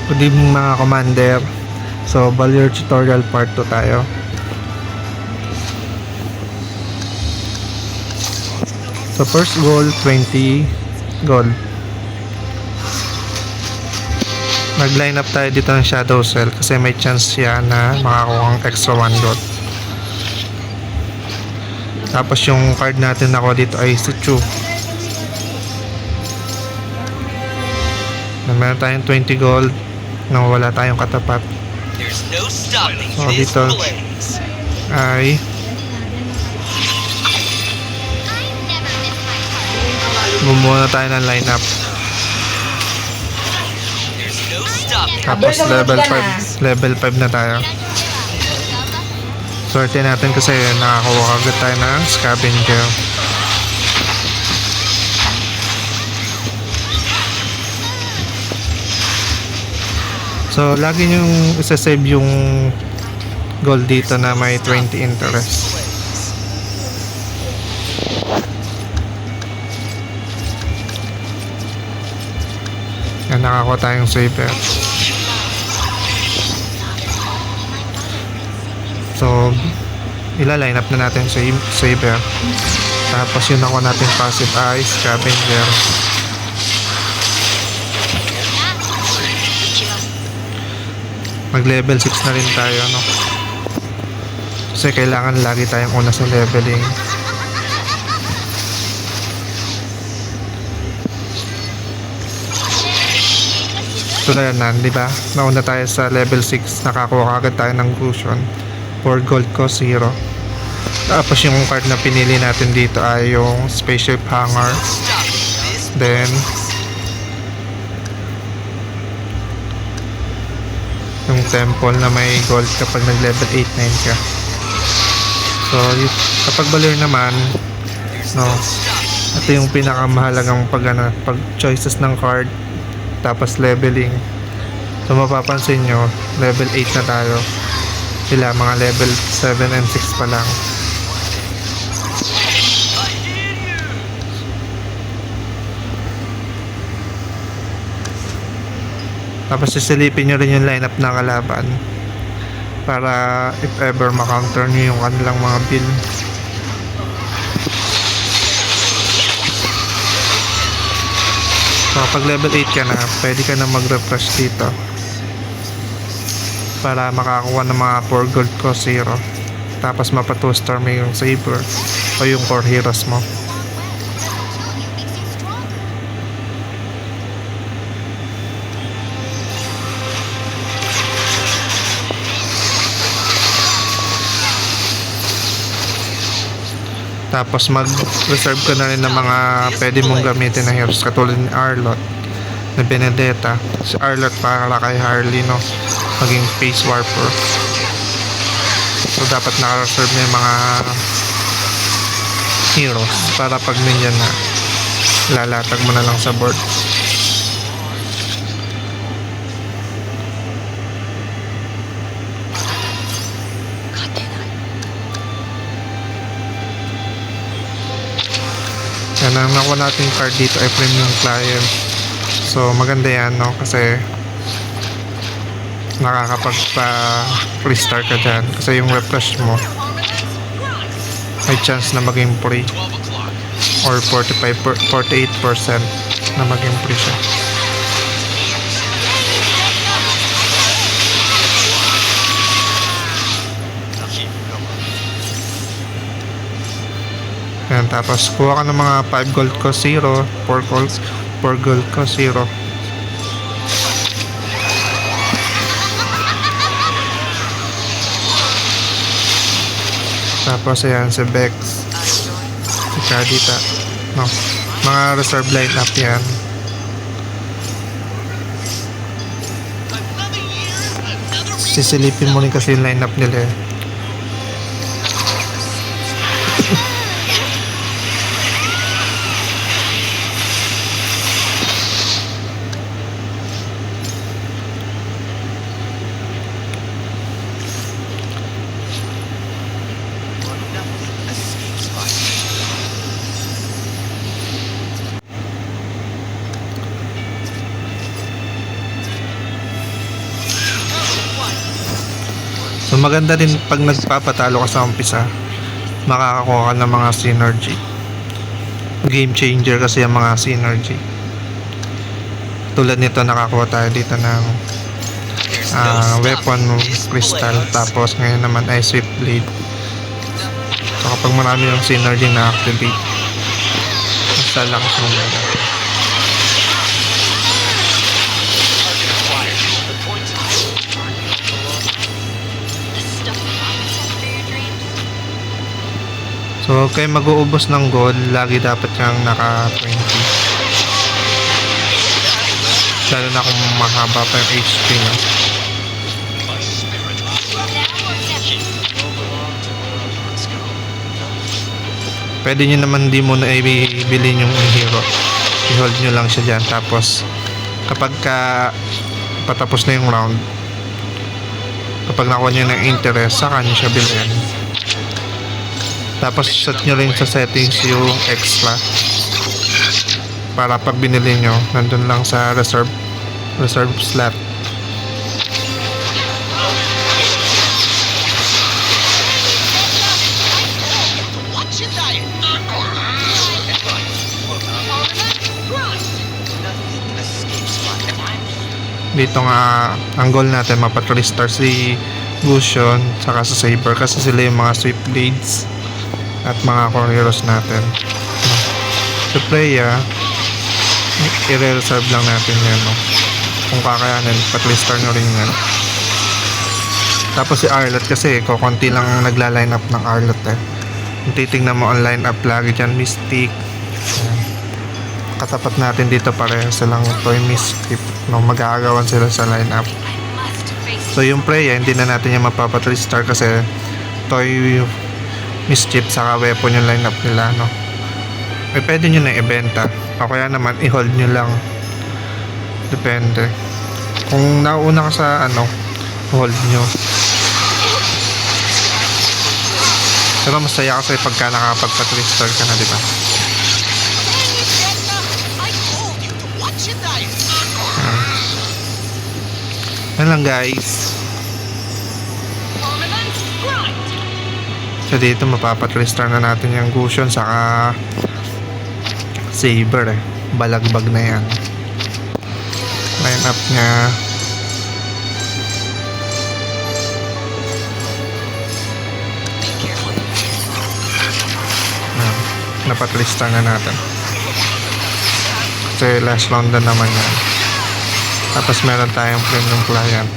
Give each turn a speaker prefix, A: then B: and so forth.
A: Good evening mga commander. So, Valir tutorial part 2 tayo. So, first goal, 20 gold. Nag-line up tayo dito ng Shadow Cell kasi may chance siya na makakuha ang extra 1 gold. Tapos yung card natin ako dito ay si Chu. Meron tayong 20 gold nang wala tayong katapat. So dito ay bumuo na tayo ng lineup. Tapos level 5 na tayo. Swerte natin kasi nakakuha agad tayo ng scavenger. So, lagi nyong isa-save yung gold dito na may 20 interest. Yan, nakakuha tayong saver. So, ila-line up na natin sa saver. Tapos yun nakuha natin passive ay scavenger. Mag level 6 na rin tayo, no? Kasi kailangan lagi tayong una sa leveling. So na yan, di ba? Nauna tayo sa level 6, nakakuha agad tayo ng cushion for gold cost 0. Tapos yung card na pinili natin dito ay yung spaceship hangar. Then yung temple na may gold kapag nag level 8-9 ka. So kapag Valir naman, no, ito yung pinakamahalagang pag choices ng card tapos leveling. So mapapansin nyo, level 8 na tayo, sila mga level 7 and 6 pa lang. Tapos sisilipin nyo rin yung lineup ng kalaban para if ever makounter nyo yung kanilang mga build. So pag level 8 ka na, pwede ka na mag-refresh dito para makakuha ng mga 4 gold cost 0. Tapos mapa 2 star mo yung saber o yung core heroes mo. Tapos mag-reserve ka na rin ng mga pwede mong gamitin na heroes katulad ni Arlott na Benedetta. Si Arlott para kay Harley, no, maging Space Warper. So dapat naka-reserve na yung mga heroes para pag nandiyan na, lalatag mo na lang sa board. Yan ang nakuha natin card dito ay premium client. So maganda yan, no, kasi nakakapagpa-restart ka dyan kasi yung refresh mo may chance na maging free or 48% na maging free siya. Yan, tapos kuha ka ng mga 5 gold cost 0, 4 gold cost 0. Tapos ayan si Bex, si Kadita, no, mga reserve lineup yan. Sisilipin mo rin kasi yung lineup nila eh. So maganda din pag nagpapatalo ka sa umpisa, makakakuha ka ng mga synergy. Game changer kasi ang mga synergy. Tulad nito, nakakuha tayo dito ng weapon crystal, tapos ngayon naman ay swift blade. So kapag marami yung synergy na activate, mas lalakas mo muna. So kaya mag-uubos ng gold, lagi dapat kang naka 20. Lalo na kung mahaba pa yung HP nyo. Pwede nyo naman di muna i-bilhin yung hero. I-hold nyo lang siya dyan. Tapos kapag patapos na yung round, kapag nakuha nyo ng interest, saka nyo siya bilhin. Tapos set nyo rin sa settings yung extra, para pag binili nyo, nandun lang sa reserve slot. Dito nga ang goal natin, mapa 3 stars si Gusion saka sa Saber, kasi sila yung mga swift blades at mga core heroes natin. So Freya, i-reserve lang natin yan, no? Kung kakayanin, pa 3 star nyo rin yan. Tapos si Arlot, kasi konti lang nagla-line up ng Arlot eh. Kung titignan mo ang line up lagi dyan, Mystic. Ayan. Katapat natin dito pareho silang Toy Mystic, no? Mag-aagawan sila sa line up. So yung Freya, hindi na natin yung mapapa 3 star kasi Toy Mischief saka weapon yung line up nila, no? Pwede nyo na ibenta, o kaya naman i-hold nyo lang, depende. Kung nauna ka sa hold nyo. Pero masaya kasi pagka nakapagpa 3 star ka na, diba? Yan lang, guys. So dito mapapa 3 star na natin yung Gusion saka Saber eh. Balagbag na yan. Line up nya. Napa 3 star na natin. Kasi last round na naman yan. Tapos meron tayong premium client.